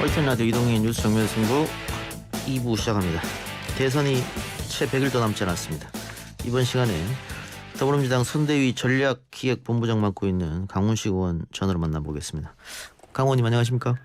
홀텐 라디오 이동희 뉴스 정면 승부 2부 시작합니다. 대선이 채 100일도 남지 않았습니다. 이번 시간에 더불어민주당 선대위 전략기획본부장 맡고 있는 강훈식 의원 전화로 만나보겠습니다. 강 의원님 안녕하십니까?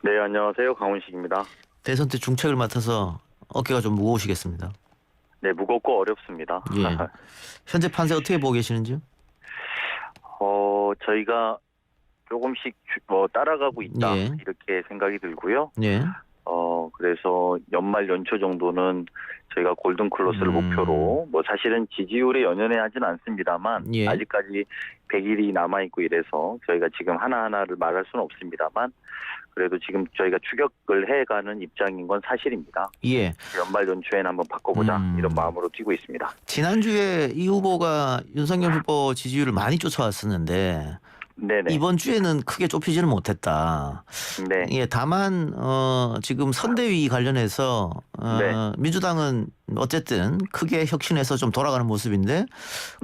네, 안녕하세요. 강훈식입니다. 대선 때 중책을 맡아서 어깨가 좀 무거우시겠습니다. 네, 무겁고 어렵습니다. 예. 현재 판세 어떻게 보고 계시는지요? 저희가 조금씩 따라가고 있다 예. 이렇게 생각이 들고요. 예. 그래서 연말 연초 정도는 저희가 골든 클로스를 목표로 사실은 지지율에 연연해 하진 않습니다만 예. 아직까지 100일이 남아 있고 이래서 저희가 지금 하나하나를 말할 수는 없습니다만 그래도 지금 저희가 추격을 해가는 입장인 건 사실입니다. 예. 연말 연초에는 한번 바꿔보자 이런 마음으로 뛰고 있습니다. 지난주에 이 후보가 윤석열 후보 지지율을 많이 쫓아왔었는데 네네. 이번 주에는 크게 좁히지는 못했다. 네. 예, 다만 지금 선대위 관련해서 네. 민주당은 어쨌든 크게 혁신해서 좀 돌아가는 모습인데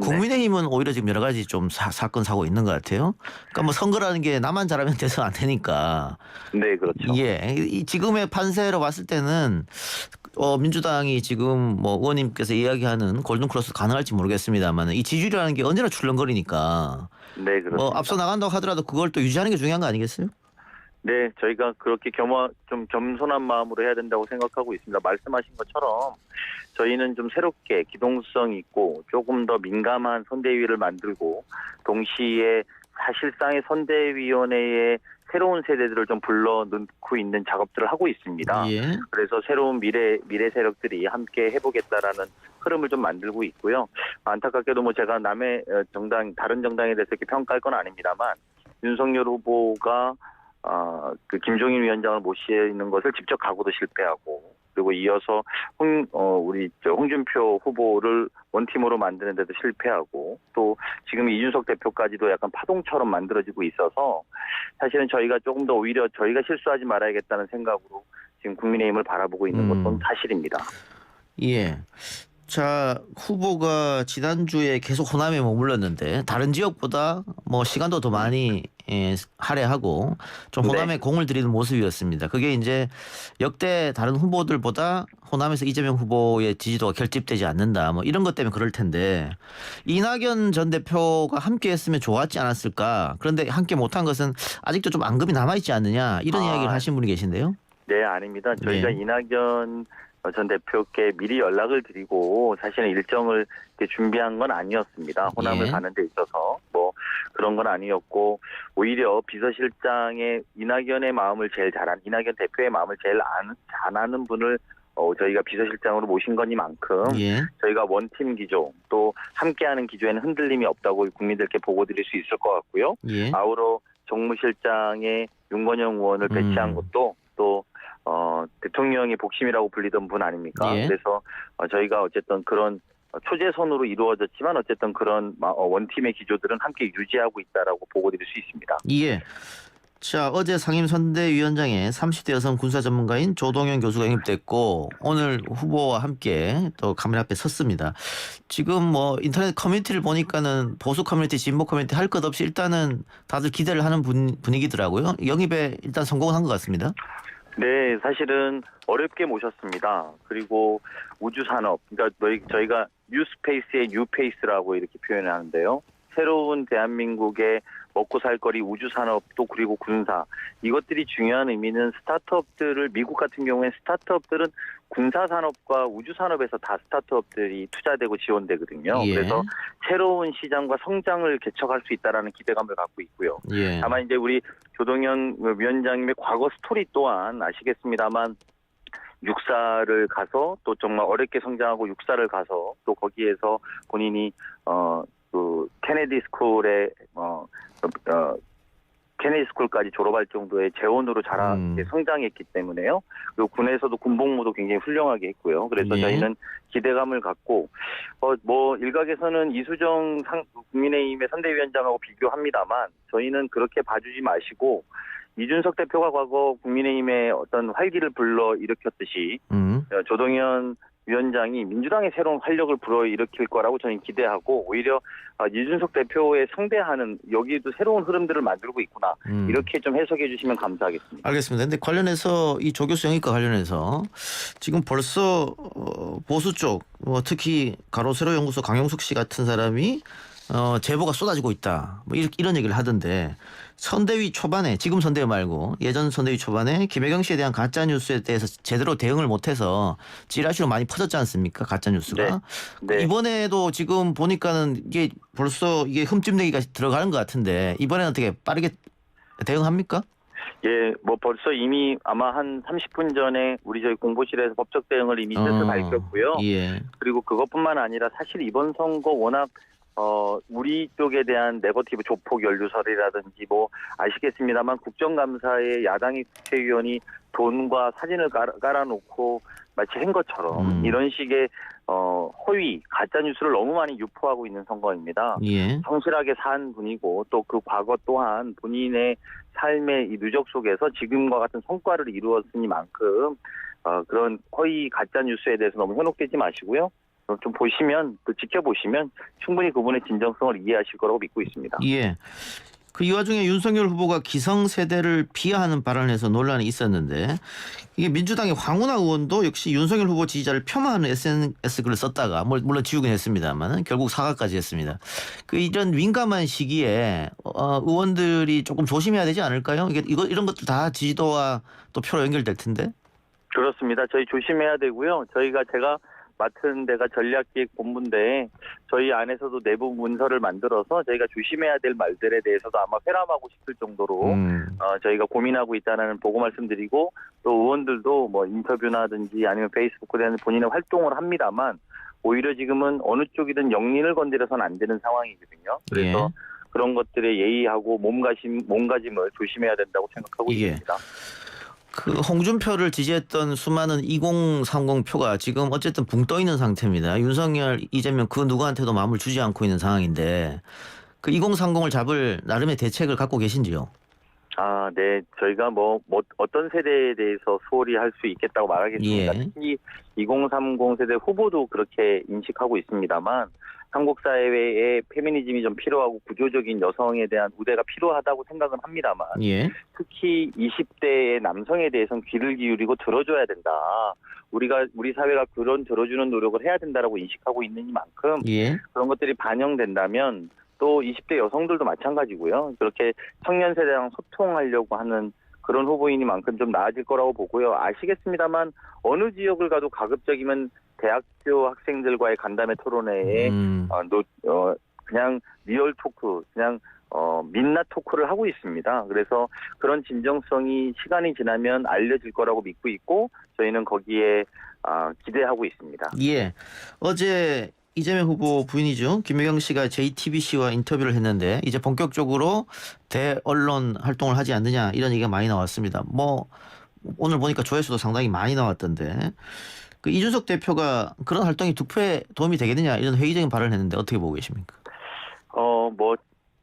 국민의힘은 오히려 지금 여러 가지 좀 사건 사고 있는 것 같아요. 그러니까 뭐 선거라는 게 나만 잘하면 돼서 안 되니까. 네, 그렇죠. 예, 이 지금의 판세로 봤을 때는 민주당이 지금 뭐 의원님께서 이야기하는 골든크로스 가능할지 모르겠습니다만 이 지지율이라는 게 언제나 출렁거리니까. 네, 그렇습니다. 뭐 앞서 나간다고 하더라도 그걸 또 유지하는 게 중요한 거 아니겠어요? 네, 저희가 그렇게 좀 겸손한 마음으로 해야 된다고 생각하고 있습니다. 말씀하신 것처럼 저희는 좀 새롭게 기동성 있고 조금 더 민감한 선대위를 만들고 동시에 사실상의 선대위원회에 새로운 세대들을 좀 불러넣고 있는 작업들을 하고 있습니다. 예. 그래서 새로운 미래 세력들이 함께 해보겠다라는 흐름을 좀 만들고 있고요. 안타깝게도 제가 남의 다른 정당에 대해서 이렇게 평가할 건 아닙니다만 윤석열 후보가 그 김종인 위원장을 모시는 것을 직접 가고도 실패하고 그리고 이어서 우리 홍준표 후보를 원팀으로 만드는 데도 실패하고 또 지금 이준석 대표까지도 약간 파동처럼 만들어지고 있어서 사실은 저희가 조금 더 오히려 저희가 실수하지 말아야겠다는 생각으로 지금 국민의힘을 바라보고 있는 것은 사실입니다. 예. 자, 후보가 지난주에 계속 호남에 머물렀는데 다른 지역보다 뭐 시간도 더 많이 할애하고 좀 호남에 네. 공을 들이는 모습이었습니다. 그게 이제 역대 다른 후보들보다 호남에서 이재명 후보의 지지도가 결집되지 않는다. 뭐 이런 것 때문에 그럴 텐데 이낙연 전 대표가 함께 했으면 좋았지 않았을까. 그런데 함께 못한 것은 아직도 좀 앙금이 남아있지 않느냐. 이런 이야기를 하신 분이 계신데요. 네, 아닙니다. 저희가 이낙연 전 대표께 미리 연락을 드리고 사실은 일정을 준비한 건 아니었습니다. 호남을 가는 데 있어서 그런 건 아니었고 오히려 비서실장의 이낙연의 마음을 제일 잘하는 이낙연 대표의 마음을 제일 잘하는 분을 저희가 비서실장으로 모신 거니만큼 저희가 원팀 기조 또 함께하는 기조에는 흔들림이 없다고 국민들께 보고 드릴 수 있을 것 같고요. 아우러 정무실장의 윤건영 의원을 배치한 것도 또 대통령의 복심이라고 불리던 분 아닙니까? 그래서 저희가 어쨌든 그런 초재선으로 이루어졌지만 어쨌든 그런 원팀의 기조들은 함께 유지하고 있다라고 보고 드릴 수 있습니다. 예. 자, 어제 상임선대위원장에 30대 여성 군사 전문가인 조동현 교수가 영입됐고 오늘 후보와 함께 또 카메라 앞에 섰습니다. 지금 인터넷 커뮤니티를 보니까는 보수 커뮤니티, 진보 커뮤니티 할 것 없이 일단은 다들 기대를 하는 분위기더라고요. 영입에 일단 성공을 한 것 같습니다. 네, 사실은 어렵게 모셨습니다. 그리고 우주산업, 그러니까 저희가 뉴스페이스의 뉴페이스라고 이렇게 표현을 하는데요. 새로운 대한민국의 먹고 살 거리 우주산업도 그리고 군사 이것들이 중요한 의미는 스타트업들을 미국 같은 경우에 스타트업들은 군사산업과 우주산업에서 다 스타트업들이 투자되고 지원되거든요. 그래서 새로운 시장과 성장을 개척할 수 있다라는 기대감을 갖고 있고요. 다만 이제 우리 조동현 위원장님의 과거 스토리 또한 아시겠습니다만 육사를 가서 또 정말 어렵게 성장하고 육사를 가서 또 거기에서 본인이 그 케네디 스쿨에 케네디 스쿨까지 졸업할 정도의 재원으로 성장했기 때문에요. 그리고 군에서도 군복무도 굉장히 훌륭하게 했고요. 그래서 저희는 기대감을 갖고 일각에서는 이수정 국민의힘의 선대위원장하고 비교합니다만 저희는 그렇게 봐주지 마시고 이준석 대표가 과거 국민의힘의 어떤 활기를 불러 일으켰듯이 조동현 위원장이 민주당의 새로운 활력을 불어일으킬 거라고 저는 기대하고 오히려 이준석 대표에 상대하는 여기도 새로운 흐름들을 만들고 있구나. 이렇게 좀 해석해 주시면 감사하겠습니다. 알겠습니다. 근데 관련해서 이 조교수 영입과 관련해서 지금 벌써 보수 쪽 특히 가로세로 연구소 강용석 씨 같은 사람이 제보가 쏟아지고 있다. 뭐 이런 얘기를 하던데 선대위 초반에 지금 선대위 말고 예전 선대위 초반에 김혜경 씨에 대한 가짜 뉴스에 대해서 제대로 대응을 못해서 찌라시로 많이 퍼졌지 않습니까? 가짜 뉴스가. 네. 이번에도 지금 보니까는 이게 벌써 이게 흠집내기가 들어가는 것 같은데 이번에는 어떻게 빠르게 대응합니까? 예, 뭐 벌써 이미 아마 한 30분 전에 저희 공보실에서 법적 대응을 이미 뜻을 밝혔고요. 예. 그리고 그것뿐만 아니라 사실 이번 선거 워낙 우리 쪽에 대한 네거티브 조폭 연루설이라든지 뭐 아시겠습니다만 국정감사에 야당의 국회의원이 돈과 사진을 깔아놓고 마치 한 것처럼 이런 식의 허위 가짜 뉴스를 너무 많이 유포하고 있는 선거입니다. 예. 성실하게 산 분이고 또 그 과거 또한 본인의 삶의 이 누적 속에서 지금과 같은 성과를 이루었으니만큼 그런 허위 가짜 뉴스에 대해서 너무 현혹되지 마시고요. 좀 보시면 또 지켜보시면 충분히 그분의 진정성을 이해하실 거라고 믿고 있습니다. 예. 이 와중에 윤석열 후보가 기성세대를 비하하는 발언을 해서 논란이 있었는데 이게 민주당의 황운하 의원도 역시 윤석열 후보 지지자를 폄하하는 SNS 글을 썼다가 물론 지우긴 했습니다만 결국 사과까지 했습니다. 이런 민감한 시기에 의원들이 조금 조심해야 되지 않을까요? 이런 것도 다 지지도와 또 표로 연결될 텐데. 그렇습니다. 저희 조심해야 되고요. 제가 맡은 데가 전략기획본부인데 저희 안에서도 내부 문서를 만들어서 저희가 조심해야 될 말들에 대해서도 아마 회람하고 싶을 정도로 저희가 고민하고 있다는 보고 말씀드리고 또 의원들도 뭐 인터뷰나든지 아니면 페이스북에 대한 본인의 활동을 합니다만 오히려 지금은 어느 쪽이든 영린을 건드려서는 안 되는 상황이거든요. 그래서 그런 것들에 예의하고 몸가짐을 조심해야 된다고 생각하고 있습니다. 홍준표를 지지했던 수많은 2030 표가 지금 어쨌든 붕 떠 있는 상태입니다. 윤석열, 이재명 그 누구한테도 마음을 주지 않고 있는 상황인데 2030을 잡을 나름의 대책을 갖고 계신지요? 네. 저희가 어떤 세대에 대해서 소홀히 할 수 있겠다고 말하겠습니다. 특히 2030 세대 후보도 그렇게 인식하고 있습니다만 한국 사회에 페미니즘이 좀 필요하고 구조적인 여성에 대한 우대가 필요하다고 생각은 합니다만 특히 20대의 남성에 대해서는 귀를 기울이고 들어줘야 된다. 우리 사회가 그런 들어주는 노력을 해야 된다라고 인식하고 있는 이만큼 그런 것들이 반영된다면 또 20대 여성들도 마찬가지고요. 그렇게 청년 세대랑 소통하려고 하는 그런 후보이니만큼 좀 나아질 거라고 보고요. 아시겠습니다만 어느 지역을 가도 가급적이면 대학교 학생들과의 간담회 토론회에 그냥 리얼 토크, 그냥 민낯 토크를 하고 있습니다. 그래서 그런 진정성이 시간이 지나면 알려질 거라고 믿고 있고 저희는 거기에 기대하고 있습니다. 예. 어제 이재명 후보 부인이죠. 김혜경 씨가 JTBC와 인터뷰를 했는데 이제 본격적으로 대언론 활동을 하지 않느냐 이런 얘기가 많이 나왔습니다. 오늘 보니까 조회수도 상당히 많이 나왔던데 이준석 대표가 그런 활동이 투표에 도움이 되겠느냐 이런 회의적인 발언을 했는데 어떻게 보고 계십니까?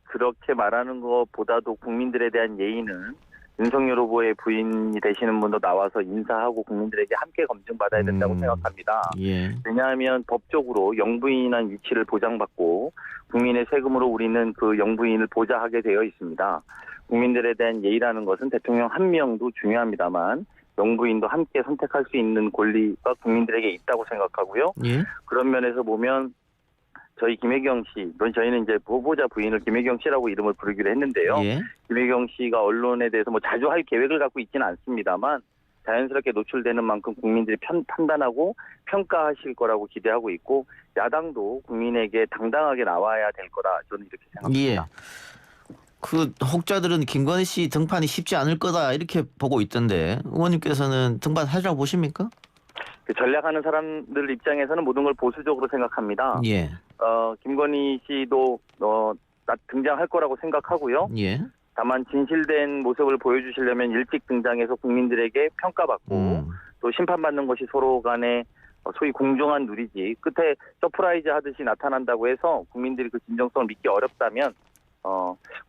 그렇게 말하는 것보다도 국민들에 대한 예의는 윤석열 후보의 부인이 되시는 분도 나와서 인사하고 국민들에게 함께 검증받아야 된다고 생각합니다. 왜냐하면 법적으로 영부인이라는 위치를 보장받고 국민의 세금으로 우리는 그 영부인을 보좌하게 되어 있습니다. 국민들에 대한 예의라는 것은 대통령 한 명도 중요합니다만 영부인도 함께 선택할 수 있는 권리가 국민들에게 있다고 생각하고요. 그런 면에서 보면 저희 김혜경 씨, 저희는 이제 후보자 부인을 김혜경 씨라고 이름을 부르기로 했는데요. 김혜경 씨가 언론에 대해서 자주 할 계획을 갖고 있지는 않습니다만 자연스럽게 노출되는 만큼 국민들이 판단하고 평가하실 거라고 기대하고 있고 야당도 국민에게 당당하게 나와야 될 거라 저는 이렇게 생각합니다. 혹자들은 김건희 씨 등판이 쉽지 않을 거다 이렇게 보고 있던데 의원님께서는 등판하리라고 보십니까? 전략하는 사람들 입장에서는 모든 걸 보수적으로 생각합니다. 김건희 씨도 등장할 거라고 생각하고요. 다만 진실된 모습을 보여주시려면 일찍 등장해서 국민들에게 평가받고 또 심판받는 것이 서로 간에 소위 공정한 누리지 끝에 서프라이즈 하듯이 나타난다고 해서 국민들이 그 진정성을 믿기 어렵다면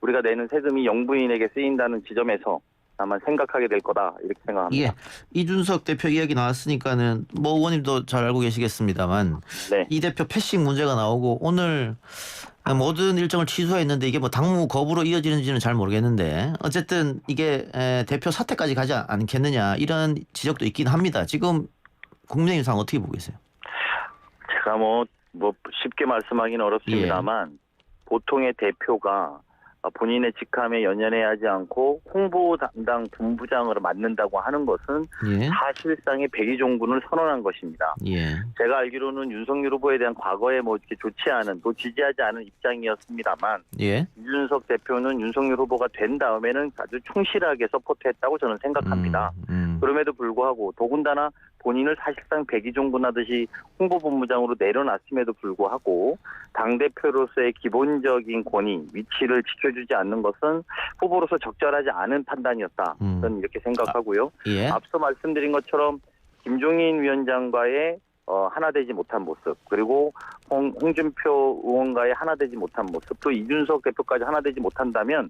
우리가 내는 세금이 영부인에게 쓰인다는 지점에서 다만 생각하게 될 거다 이렇게 생각합니다. 예. 이준석 대표 이야기 나왔으니까는 뭐 의원님도 잘 알고 계시겠습니다만 네. 이 대표 패싱 문제가 나오고 오늘 모든 일정을 취소했는데 이게 뭐 당무 거부로 이어지는지는 잘 모르겠는데 어쨌든 이게 대표 사퇴까지 가지 않겠느냐 이런 지적도 있긴 합니다. 지금 국민의힘 상 어떻게 보고 계세요? 제가 뭐 쉽게 말씀하기는 어렵습니다만 보통의 대표가 본인의 직함에 연연해하지 않고 홍보 담당 본부장으로 맡는다고 하는 것은 예. 사실상의 백의종군을 선언한 것입니다. 예. 제가 알기로는 윤석열 후보에 대한 과거에 뭐 이렇게 좋지 않은 또 지지하지 않은 입장이었습니다만 예. 이준석 대표는 윤석열 후보가 된 다음에는 아주 충실하게 서포트했다고 저는 생각합니다. 그럼에도 불구하고 더군다나 본인을 사실상 백의종군하듯이 홍보본부장으로 내려놨음에도 불구하고 당대표로서의 기본적인 권위, 위치를 지켜주지 않는 것은 후보로서 적절하지 않은 판단이었다. 저는 이렇게 생각하고요. 예. 앞서 말씀드린 것처럼 김종인 위원장과의 하나되지 못한 모습, 그리고 홍준표 의원과의 하나되지 못한 모습, 또 이준석 대표까지 하나되지 못한다면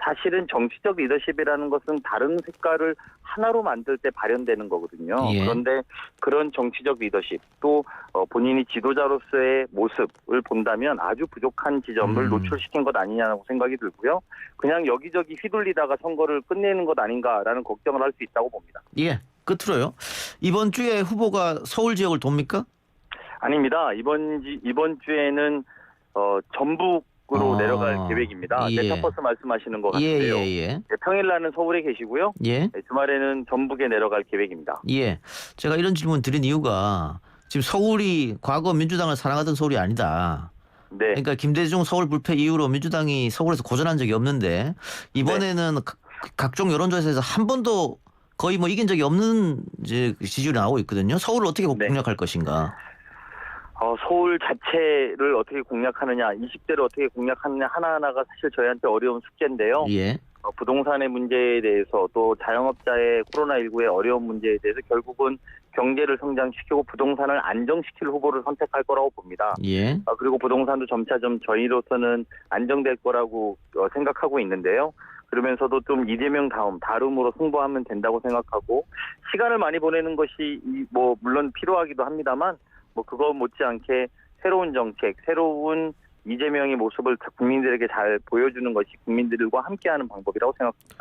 사실은 정치적 리더십이라는 것은 다른 색깔을 하나로 만들 때 발현되는 거거든요. 예. 그런데 그런 정치적 리더십 또 본인이 지도자로서의 모습을 본다면 아주 부족한 지점을 노출시킨 것 아니냐고 생각이 들고요. 그냥 여기저기 휘둘리다가 선거를 끝내는 것 아닌가라는 걱정을 할 수 있다고 봅니다. 예. 끝으로요. 이번 주에 후보가 서울 지역을 돕니까? 아닙니다. 이번 주에는 전북으로 내려갈 계획입니다. 예. 메타버스 말씀하시는 것 같은데요. 예. 평일날은 서울에 계시고요. 예. 주말에는 전북에 내려갈 계획입니다. 예. 제가 이런 질문 드린 이유가 지금 서울이 과거 민주당을 사랑하던 서울이 아니다. 네. 그러니까 김대중 서울 불패 이후로 민주당이 서울에서 고전한 적이 없는데 이번에는 각종 여론조사에서 한 번도 거의 뭐 이긴 적이 없는 이제 지지율이 나오고 있거든요. 서울을 어떻게 공략할 것인가? 서울 자체를 어떻게 공략하느냐, 20대를 어떻게 공략하느냐 하나하나가 사실 저희한테 어려운 숙제인데요. 예. 부동산의 문제에 대해서 또 자영업자의 코로나19의 어려운 문제에 대해서 결국은 경제를 성장시키고 부동산을 안정시킬 후보를 선택할 거라고 봅니다. 예. 그리고 부동산도 점차 저희로서는 안정될 거라고 생각하고 있는데요. 그러면서도 좀 이재명 다음으로 승부하면 된다고 생각하고 시간을 많이 보내는 것이 뭐 물론 필요하기도 합니다만 뭐 그거 못지않게 새로운 정책, 새로운 이재명의 모습을 국민들에게 잘 보여주는 것이 국민들과 함께하는 방법이라고 생각합니다.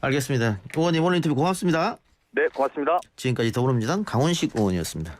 알겠습니다. 의원님 오늘 인터뷰 고맙습니다. 네, 고맙습니다. 지금까지 더불어민주당 강원식 의원이었습니다.